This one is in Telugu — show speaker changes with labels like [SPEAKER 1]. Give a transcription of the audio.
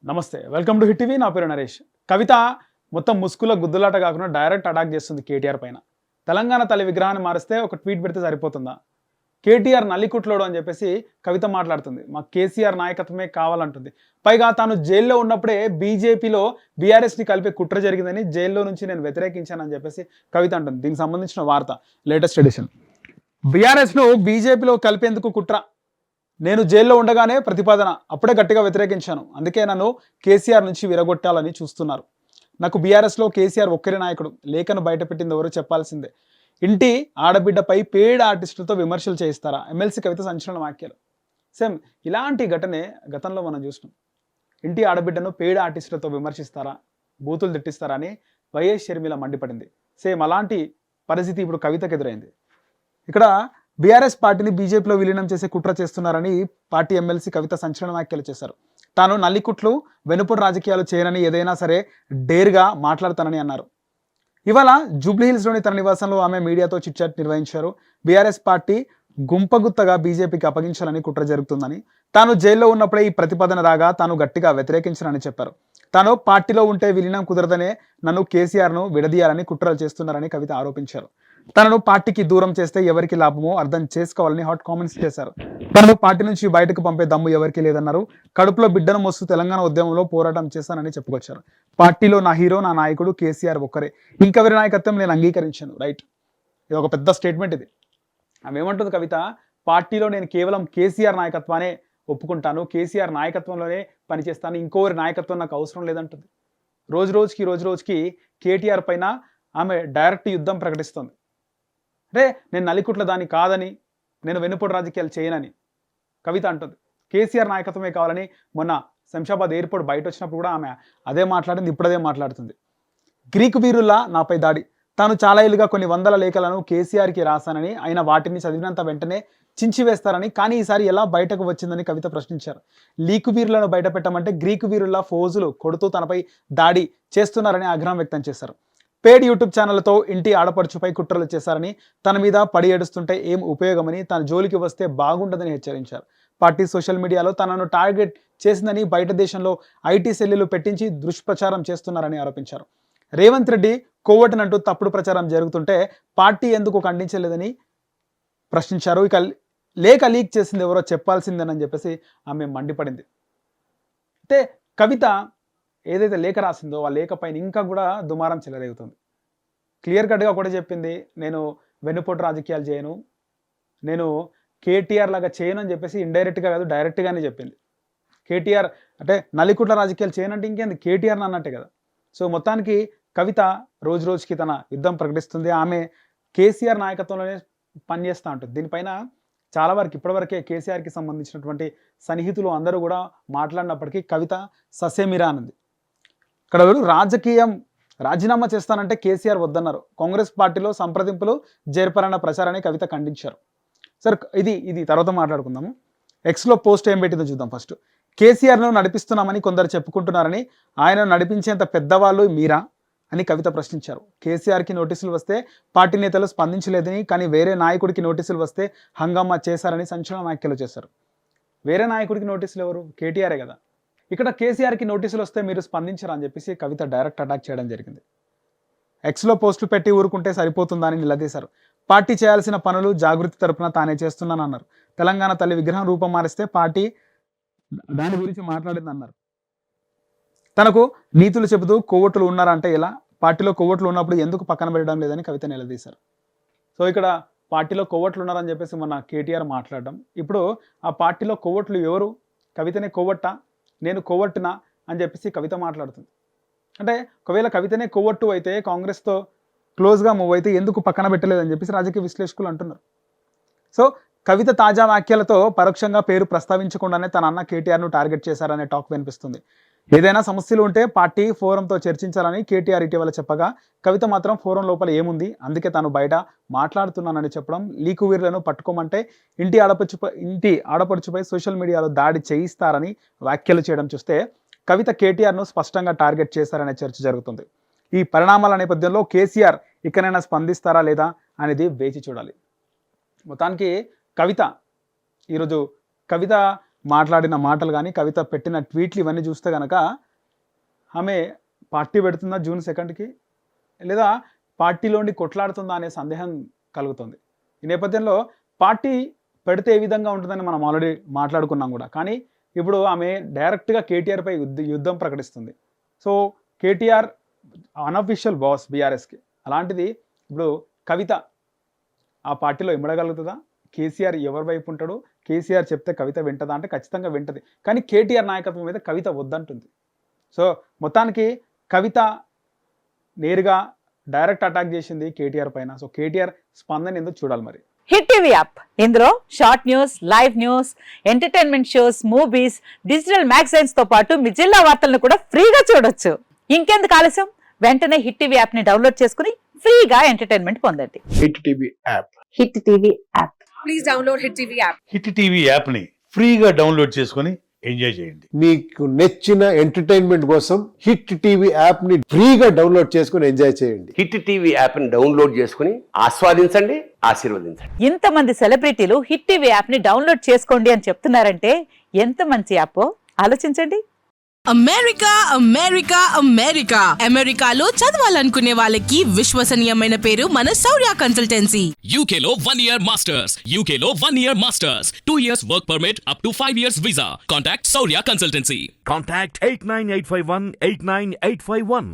[SPEAKER 1] నమస్తే, వెల్కమ్ టు హిట్ టీవీ. నా పేరు నరేష్. కవిత మొత్తం ముసుగులో గుద్దులాట కాకుండా డైరెక్ట్ అటాక్ చేస్తుంది కేటీఆర్ పైన. తెలంగాణ తల్లి విగ్రహాన్ని మారిస్తే ఒక ట్వీట్ పెడితే సరిపోతుందా? కేటీఆర్ నల్లికుట్లోడు అని చెప్పేసి కవిత మాట్లాడుతుంది. మాకు కేసీఆర్ నాయకత్వమే కావాలంటుంది. పైగా తాను జైల్లో ఉన్నప్పుడే బీజేపీలో బీఆర్ఎస్ని కలిపే కుట్ర జరిగిందని, జైల్లో నుంచి నేను వ్యతిరేకించానని చెప్పేసి కవిత అంటుంది. దీనికి సంబంధించిన వార్త, లేటెస్ట్ ఎడిషన్. బీఆర్ఎస్ను బీజేపీలో కలిపేందుకు కుట్ర, నేను జైల్లో ఉండగానే ప్రతిపాదన, అప్పుడే గట్టిగా వ్యతిరేకించాను. అందుకే నన్ను కేసీఆర్ నుంచి విరగొట్టాలని చూస్తున్నారు. నాకు బీఆర్ఎస్లో కేసీఆర్ ఒక్కరి నాయకుడు. లేఖను బయటపెట్టింది ఎవరో చెప్పాల్సిందే. ఇంటి ఆడబిడ్డపై పేడ్ ఆర్టిస్టులతో విమర్శలు చేయిస్తారా? ఎమ్మెల్సీ కవిత సంచలన వ్యాఖ్యలు. సేమ్ ఇలాంటి ఘటనే గతంలో మనం చూసినాం. ఇంటి ఆడబిడ్డను పేడ్ ఆర్టిస్టులతో విమర్శిస్తారా, బూతులు తిట్టిస్తారా అని వైఎస్ షర్మిల మండిపడింది. సేమ్ అలాంటి పరిస్థితి ఇప్పుడు కవితకు ఎదురైంది. ఇక్కడ బీఆర్ఎస్ పార్టీని బీజేపీలో విలీనం చేసే కుట్ర చేస్తున్నారని పార్టీ ఎమ్మెల్సీ కవిత సంచలన వ్యాఖ్యలు చేశారు. తాను నల్లికుట్లు, వెనుపొడు రాజకీయాలు చేయనని, ఏదైనా సరే డేర్గా మాట్లాడతానని అన్నారు. ఇవాళ జూబ్లీహిల్స్లోని తన నివాసంలో ఆమె మీడియాతో చిట్చాట్ నిర్వహించారు. బీఆర్ఎస్ పార్టీ గుంపగుత్తగా బీజేపీకి అప్పగించాలని కుట్ర జరుగుతుందని, తాను జైల్లో ఉన్నప్పుడే ఈ ప్రతిపాదన రాగా తాను గట్టిగా వ్యతిరేకించానని చెప్పారు. తాను పార్టీలో ఉంటే విలీనం కుదరదనే నన్ను కేసీఆర్ను విడదీయాలని కుట్రలు చేస్తున్నారని కవిత ఆరోపించారు. తనను పార్టీకి దూరం చేస్తే ఎవరికి లాభమో అర్థం చేసుకోవాలని హాట్ కామెంట్స్ చేశారు. తనను పార్టీ నుంచి బయటకు పంపే దమ్ము ఎవరికి లేదన్నారు. కడుపులో బిడ్డను మోస్తూ తెలంగాణ ఉద్యమంలో పోరాటం చేశానని చెప్పుకొచ్చారు. పార్టీలో నా హీరో, నా నాయకుడు కేసీఆర్ ఒక్కరే, ఇంకెవరి నాయకత్వం నేను అంగీకరించాను. రైట్, ఇది ఒక పెద్ద స్టేట్మెంట్. ఇది ఆమె ఏమంటుంది కవిత, పార్టీలో నేను కేవలం కేసీఆర్ నాయకత్వానే ఒప్పుకుంటాను, కేసీఆర్ నాయకత్వంలోనే పనిచేస్తాను, ఇంకోరి నాయకత్వం నాకు అవసరం లేదంటుంది. రోజు రోజుకి కేటీఆర్ పైన ఆమె డైరెక్ట్ యుద్ధం ప్రకటిస్తుంది. అంటే నేను నల్లికుట్ల దాన్ని కాదని, నేను వెనుపొడు రాజకీయాలు చేయనని కవిత అంటుంది. కేసీఆర్ నాయకత్వమే కావాలని మొన్న శంషాబాద్ ఎయిర్పోర్ట్ బయట వచ్చినప్పుడు కూడా ఆమె అదే మాట్లాడింది, ఇప్పుడు అదే మాట్లాడుతుంది. గ్రీకు వీరుల్లా నాపై దాడి, తాను చాలా ఏళ్ళుగా కొన్ని వందల లేఖలను కేసీఆర్కి రాశానని, ఆయన వాటిని చదివినంత వెంటనే చించివేస్తారని, కానీ ఈసారి ఎలా బయటకు వచ్చిందని కవిత ప్రశ్నించారు. లీకు వీరులను బయట పెట్టమంటే గ్రీకు వీరుల్లా ఫోజులు కొడుతూ తనపై దాడి చేస్తున్నారని ఆగ్రహం వ్యక్తం చేశారు. పేడ్ యూట్యూబ్ ఛానళ్లతో ఇంటి ఆడపడుచుపై కుట్రలు చేశారని, తన మీద పడి ఏడుస్తుంటే ఏం ఉపయోగమని, తన జోలికి వస్తే బాగుండదని హెచ్చరించారు. పార్టీ సోషల్ మీడియాలో తనను టార్గెట్ చేసిందని, బయట దేశంలో ఐటీ సెల్లులు పెట్టించి దుష్ప్రచారం చేస్తున్నారని ఆరోపించారు. రేవంత్ రెడ్డి కోవటనంటూ తప్పుడు ప్రచారం జరుగుతుంటే పార్టీ ఎందుకు ఖండించలేదని ప్రశ్నించారు. ఇక లేఖ లీక్ చేసింది ఎవరో చెప్పాల్సిందేనని చెప్పేసి ఆమె మండిపడింది. అయితే కవిత ఏదైతే లేఖ రాసిందో ఆ లేఖ పైన ఇంకా కూడా దుమారం చెలరేగుతుంది. క్లియర్ కట్గా కూడా చెప్పింది, నేను వెన్నుపోటు రాజకీయాలు చేయను, నేను కేటీఆర్ లాగా చేయను అని చెప్పేసి ఇండైరెక్ట్గా కాదు డైరెక్ట్గానే చెప్పింది. కేటీఆర్ అంటే నల్లికుట్ల రాజకీయాలు చేయనంటే ఇంకేంది, కేటీఆర్ అన్నట్టే కదా. సో మొత్తానికి కవిత రోజుకి తన యుద్ధం ప్రకటిస్తుంది. ఆమె కేసీఆర్ నాయకత్వంలోనే పనిచేస్తూ ఉంటుంది. దీనిపైన చాలా వరకు ఇప్పటివరకే కేసీఆర్కి సంబంధించినటువంటి సన్నిహితులు అందరూ కూడా మాట్లాడినప్పటికీ కవిత ససేమిరా అన్నది. ఇక్కడ రాజకీయం రాజీనామా చేస్తానంటే కేసీఆర్ వద్దన్నారు. కాంగ్రెస్ పార్టీలో సంప్రదింపులు జరపరన్న ప్రచారాన్ని కవిత ఖండించారు. సార్ ఇది తర్వాత మాట్లాడుకుందాము. ఎక్స్లో పోస్ట్ ఏం పెట్టిందో చూద్దాం. ఫస్ట్, కేసీఆర్ను నడిపిస్తున్నామని కొందరు చెప్పుకుంటున్నారని, ఆయన నడిపించేంత పెద్దవాళ్ళు మీరా అని కవిత ప్రశ్నించారు. కేసీఆర్కి నోటీసులు వస్తే పార్టీ నేతలు స్పందించలేదని, కానీ వేరే నాయకుడికి నోటీసులు వస్తే హంగామా చేశారని సంచలన వ్యాఖ్యలు చేశారు. వేరే నాయకుడికి నోటీసులు ఎవరు? కేటీఆరే కదా. ఇక్కడ కేసీఆర్కి నోటీసులు వస్తే మీరు స్పందించరా అని చెప్పేసి కవిత డైరెక్ట్ అటాక్ చేయడం జరిగింది. ఎక్స్లో పోస్టులు పెట్టి ఊరుకుంటే సరిపోతుందా అని నిలదీశారు. పార్టీ చేయాల్సిన పనులు జాగృతి తరపున తానే చేస్తున్నానన్నారు. తెలంగాణ తల్లి విగ్రహం రూపం మారిస్తే పార్టీ దాని గురించి మాట్లాడిందన్నారు. తనకు నీతులు చెబుతూ కొవ్వొట్టులు ఉన్నారంటే ఎలా, పార్టీలో కొవ్వొట్లు ఉన్నప్పుడు ఎందుకు పక్కన పెట్టడం లేదని కవిత నిలదీశారు. సో ఇక్కడ పార్టీలో కొవ్వొట్లు ఉన్నారని చెప్పేసి మొన్న కేటీఆర్ మాట్లాడడం, ఇప్పుడు ఆ పార్టీలో కొవ్వొట్లు ఎవరు? కవితనే కొవ్వొట్టా, నేను కొవ్వొట్టునా అని చెప్పేసి కవిత మాట్లాడుతుంది. అంటే ఒకవేళ కవితనే కొవ్వొట్టు అయితే కాంగ్రెస్తో క్లోజ్గా మూవ్ అయితే ఎందుకు పక్కన పెట్టలేదని చెప్పేసి రాజకీయ విశ్లేషకులు అంటున్నారు. సో కవిత తాజా వ్యాఖ్యలతో పరోక్షంగా పేరు ప్రస్తావించకుండానే తన అన్న కేటీఆర్ను టార్గెట్ చేశారనే టాక్ వినిపిస్తుంది. ఏదైనా సమస్యలు ఉంటే పార్టీ ఫోరంతో చర్చించాలని కేటీఆర్ ఇటీవల చెప్పగా, కవిత మాత్రం ఫోరం లోపల ఏముంది, అందుకే తాను బయట మాట్లాడుతున్నానని చెప్పడం, లీకు వీరులను పట్టుకోమంటే ఇంటి ఆడపడుచుపై సోషల్ మీడియాలో దాడి చేయిస్తారని వ్యాఖ్యలు చేయడం చూస్తే కవిత కేటీఆర్ను స్పష్టంగా టార్గెట్ చేశారనే చర్చ జరుగుతుంది. ఈ పరిణామాల నేపథ్యంలో కేసీఆర్ ఇకనైనా స్పందిస్తారా లేదా అనేది వేచి చూడాలి. మొత్తానికి కవిత ఈరోజు మాట్లాడిన మాటలు కానీ కవిత పెట్టిన ట్వీట్లు ఇవన్నీ చూస్తే కనుక ఆమె పార్టీ పెడుతుందా జూన్ 2కి లేదా పార్టీలోని కొట్లాడుతుందా అనే సందేహం కలుగుతుంది. ఈ నేపథ్యంలో పార్టీ పెడితే ఏ విధంగా ఉంటుందని మనం ఆల్రెడీ మాట్లాడుకున్నాం కూడా. కానీ ఇప్పుడు ఆమె డైరెక్ట్గా కేటీఆర్పై యుద్ధం ప్రకటిస్తుంది. సో కేటీఆర్ అన్అఫీషియల్ బాస్ బీఆర్ఎస్కి. అలాంటిది ఇప్పుడు కవిత ఆ పార్టీలో ఇమ్మడగలుగుతుందా? కేసీఆర్ ఎవరి వైపు ఉంటాడు? కేసీఆర్ చెప్తే కవిత వింటదా అంటే ఖచ్చితంగా వింటది. కానీ కేటీఆర్ నాయకత్వం మీద కవిత వద్దంటుంది. సో మొత్తానికి కవిత నేరుగా డైరెక్ట్ అటాక్ చేసింది కేటీఆర్ పైన. సో కేటీఆర్ స్పందన ఎందుకు చూడాలి మరి.
[SPEAKER 2] హిట్ టీవీ యాప్, ఇందులో short news, live news, entertainment shows, movies, digital magazines తో పాటు మీ జిల్లా వార్తలను కూడా ఫ్రీగా చూడొచ్చు. ఇంకెందుకు ఆలస్యం, వెంటనే హిట్ టీవీ యాప్ ని డౌన్లోడ్ చేసుకుని ఫ్రీగా ఎంటర్టైన్మెంట్ పొందండి.
[SPEAKER 3] Hit TV app.
[SPEAKER 2] Hit TV app.
[SPEAKER 4] Please download hit TV app.
[SPEAKER 5] Hit TV app ని ఫ్రీగా డౌన్లోడ్ చేసుకొని ఎంజాయ్ చేయండి.
[SPEAKER 3] మీకు నచ్చిన ఎంటర్టైన్మెంట్ కోసం హిట్ టీవీ యాప్ ని ఫ్రీగా డౌన్లోడ్ చేసుకొని ఎంజాయ్ చేయండి.
[SPEAKER 6] హిట్ టీవీ యాప్ ని డౌన్లోడ్ చేసుకుని ఆస్వాదించండి, ఆశీర్వదించండి.
[SPEAKER 2] ఇంతమంది సెలబ్రిటీలు హిట్ టీవీ యాప్ ని డౌన్లోడ్ చేసుకోండి అని చెప్తున్నారంటే ఎంత మంచి యాప్ ఆలోచించండి.
[SPEAKER 7] అమెరికా అమెరికా అమెరికా అమెరికాలో చదవాలనుకునే వాళ్ళకి విశ్వసనీయమైన పేరు మన శౌర్య కన్సల్టెన్సీ.
[SPEAKER 8] UK లో 1 year masters, UK లో 1 year masters, 2 years work permit up to 5 years visa. Contact Saurya Consultancy.
[SPEAKER 9] Contact 89851 89851.